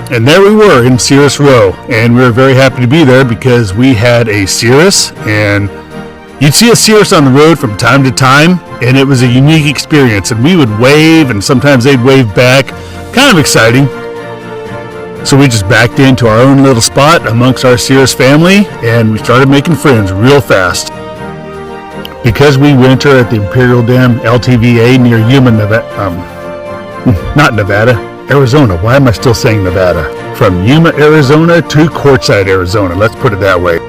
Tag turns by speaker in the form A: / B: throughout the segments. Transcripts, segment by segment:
A: And there we were in Cirrus Row, and we were very happy to be there because we had a Cirrus, and you'd see a Cirrus on the road from time to time, and it was a unique experience, and we would wave, and sometimes they'd wave back. Kind of exciting. So we just backed into our own little spot amongst our Cirrus family, and we started making friends real fast. Because we winter at the Imperial Dam LTVA near Yuma, Arizona. Why am I still saying Nevada? From Yuma, Arizona to Quartzsite, Arizona. Let's put it that way.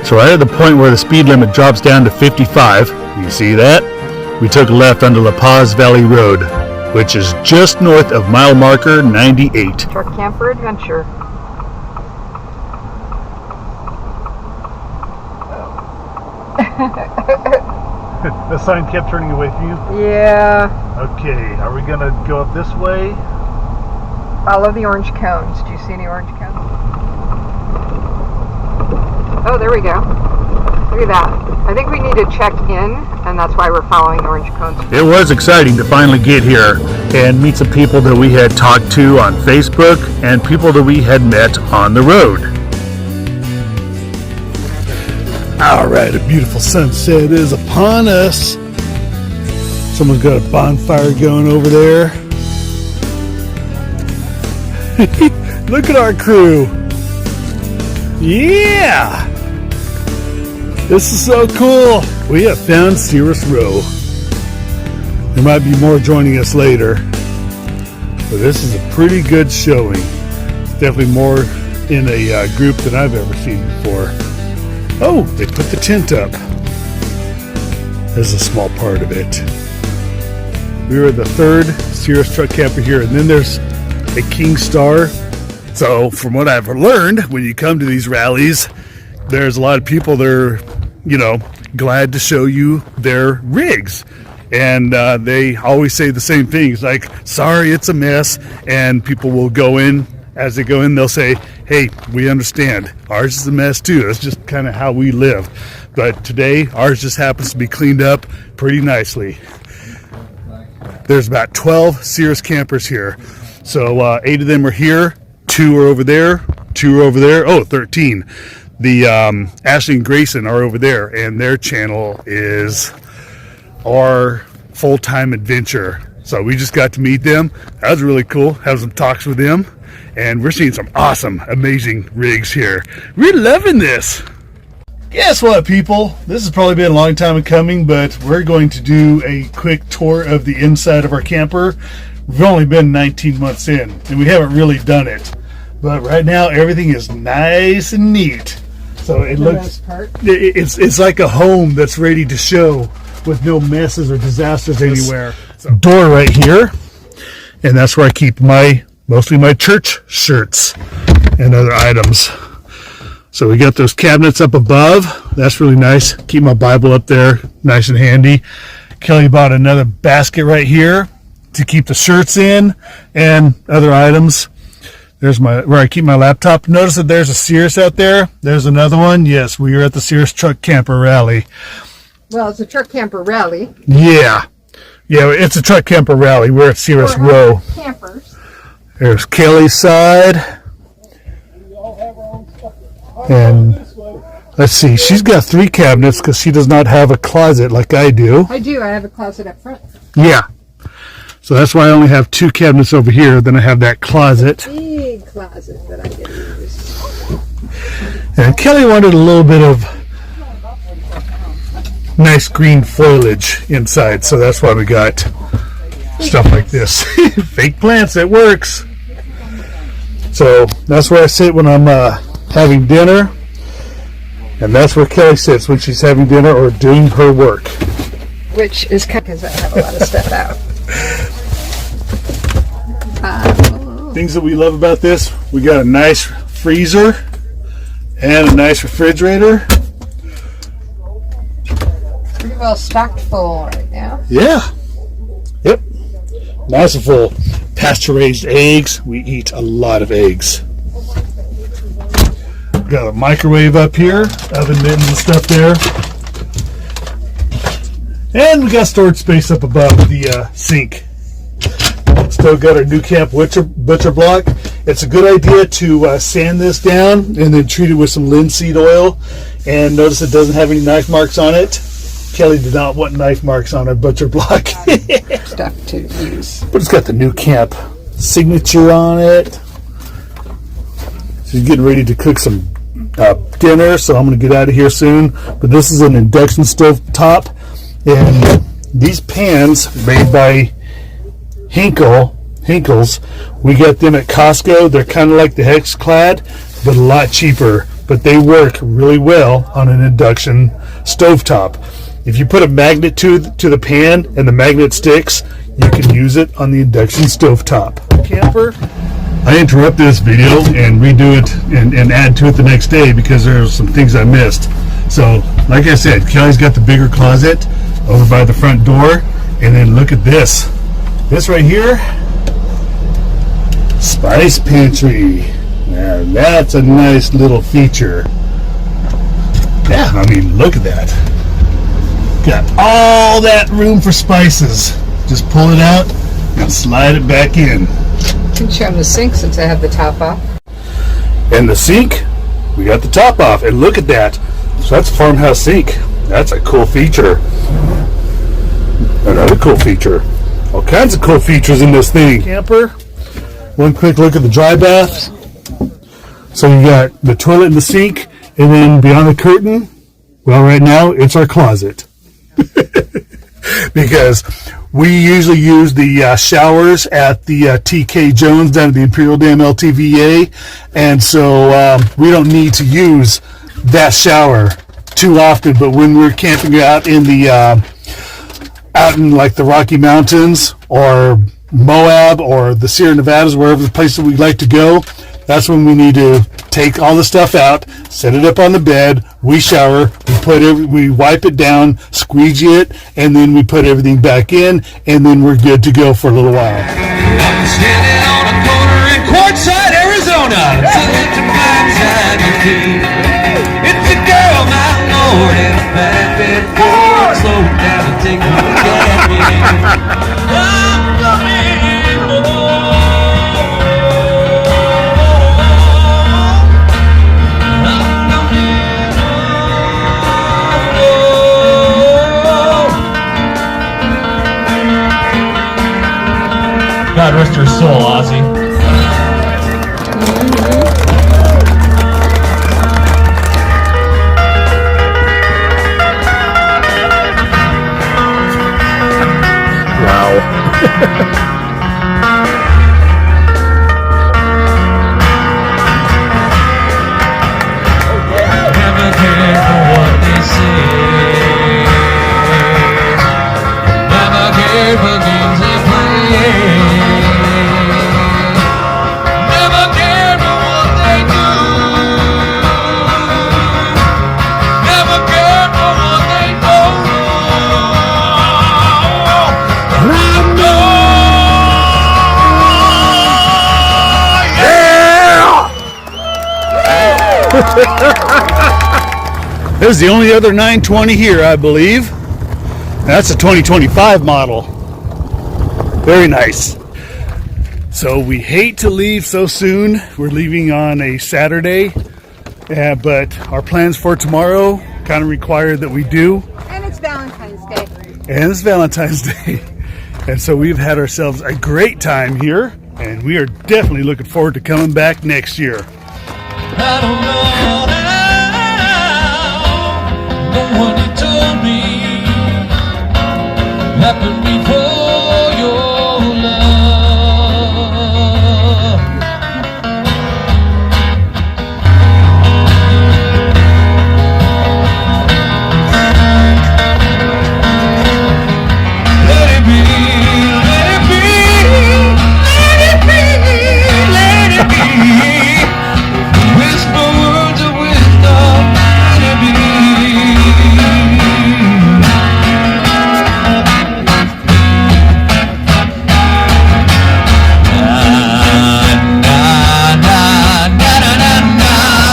A: So right at the point where the speed limit drops down to 55, you see that? We took a left onto La Paz Valley Road, which is just north of mile marker 98.
B: Truck camper adventure.
A: The sign kept turning away from you?
B: Yeah.
A: Okay, are we going to go up this way?
B: Follow the orange cones. Do you see any orange cones? Oh, there we go. Look at that. I think we need to check in, and that's why we're following the orange cones.
A: It was exciting to finally get here and meet some people that we had talked to on Facebook and people that we had met on the road. All right, a beautiful sunset is upon us. Someone's got a bonfire going over there. Look at our crew. Yeah! This is so cool. We have found Cirrus Row. There might be more joining us later, but this is a pretty good showing. It's definitely more in a group than I've ever seen before. Oh, they put the tent up. There's a small part of it. We were the third Cirrus truck camper here, and then there's a King Star. So from what I've learned, when you come to these rallies, there's a lot of people that are, glad to show you their rigs. And they always say the same things, like, sorry, it's a mess. And people will go in. As they go in, they'll say, hey, we understand. Ours is a mess too. That's just kind of how we live. But today, ours just happens to be cleaned up pretty nicely. There's about 12 Cirrus campers here. So 8 of them are here. 2 are over there. 2 are over there. Oh, 13. The Ashley and Grayson are over there. And their channel is Our Full-Time Adventure. So we just got to meet them. That was really cool. Have some talks with them. And we're seeing some awesome, amazing rigs here. We're loving this. Guess what, people? This has probably been a long time coming, but we're going to do a quick tour of the inside of our camper. We've only been 19 months in, and we haven't really done it. But right now, everything is nice and neat. So it looks, it's like a home that's ready to show with no messes or disasters anywhere. So, door right here, and that's where I keep mostly my church shirts and other items. So we got those cabinets up above. That's really nice. Keep my Bible up there, nice and handy. Kelly bought another basket right here to keep the shirts in and other items. There's where I keep my laptop. Notice that there's a Cirrus out there. There's another one. Yes, we are at the Cirrus Truck Camper Rally.
B: Well, it's a truck camper rally.
A: Yeah, it's a truck camper rally. We're at Cirrus Row.
B: Campers.
A: There's Kelly's side. And let's see, she's got 3 cabinets because she does not have a closet like I do.
B: I do. I have a closet up front.
A: Yeah. So that's why I only have 2 cabinets over here. Then I have that closet.
B: Big closet that I can use.
A: And Kelly wanted a little bit of nice green foliage inside. So that's why we got stuff like this. Fake plants, it works. So that's where I sit when I'm having dinner, and that's where Kelly sits when she's having dinner or doing her work.
B: Which is kind of because I have a lot of stuff out.
A: Things that we love about this, we got a nice freezer and a nice refrigerator.
B: Pretty well stocked full right now.
A: Yeah. Yep. Nice and full. Pasture-raised eggs. We eat a lot of eggs. Got a microwave up here, oven mittens and stuff there. And we got storage space up above the sink. Still got our new camp butcher block. It's a good idea to sand this down and then treat it with some linseed oil. And notice it doesn't have any knife marks on it. Kelly did not want knife marks on her butcher block.
B: Stuff to use.
A: But it's got the New Camp signature on it. She's getting ready to cook some dinner, so I'm going to get out of here soon. But this is an induction stove top, and these pans made by Hinkles, we get them at Costco. They're kind of like the Hexclad, but a lot cheaper. But they work really well on an induction stovetop. If you put a magnet to the pan and the magnet sticks, you can use it on the induction stovetop. Camper, I interrupt this video and redo it and add to it the next day because there are some things I missed. So, like I said, Kelly's got the bigger closet over by the front door. And then look at this. This right here, Spice Pantry. Now that's a nice little feature. Yeah, I mean, look at that. Got all that room for spices. Just pull it out and slide it back in.
B: You can show them the sink since I have the top off.
A: And the sink, we got the top off. And look at that. So that's a farmhouse sink. That's a cool feature. Another cool feature. All kinds of cool features in this thing. Camper. One quick look at the dry bath. So you got the toilet and the sink, and then beyond the curtain, well, right now it's our closet. Because we usually use the showers at the TK Jones down at the Imperial Dam LTVA, and so we don't need to use that shower too often. But when we're camping out in the out in like the Rocky Mountains or Moab or the Sierra Nevadas, wherever the places we like to go, that's when we need to take all the stuff out, set it up on the bed, we shower, we wipe it down, squeegee it, and then we put everything back in, and then we're good to go for a little while.
C: I'm standing on a corner in Quartzsite, Arizona. It's a girl, my lord, in a flatbed Ford. Slow down and take a look at me. I'm coming home. God rest her soul, Ozzy.
A: Wow.
C: Never care for what they say. Never care for games they play. Never care for what they do. Never care for what they don't know. I know.
A: This is the only other 920 here, I believe. That's a 2025 model. Very nice. So we hate to leave so soon. We're leaving on a Saturday, but our plans for tomorrow kind of require that we do.
B: And it's Valentine's Day.
A: And it's Valentine's Day. And so we've had ourselves a great time here, and we are definitely looking forward to coming back next year.
C: I don't know how, no one had told me, happened before your love. Let it be, let it be, let it be, let it be. Whisper words of wisdom, let it be.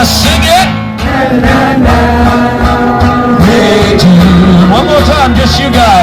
C: Sing it. Hey, one more time, just you guys.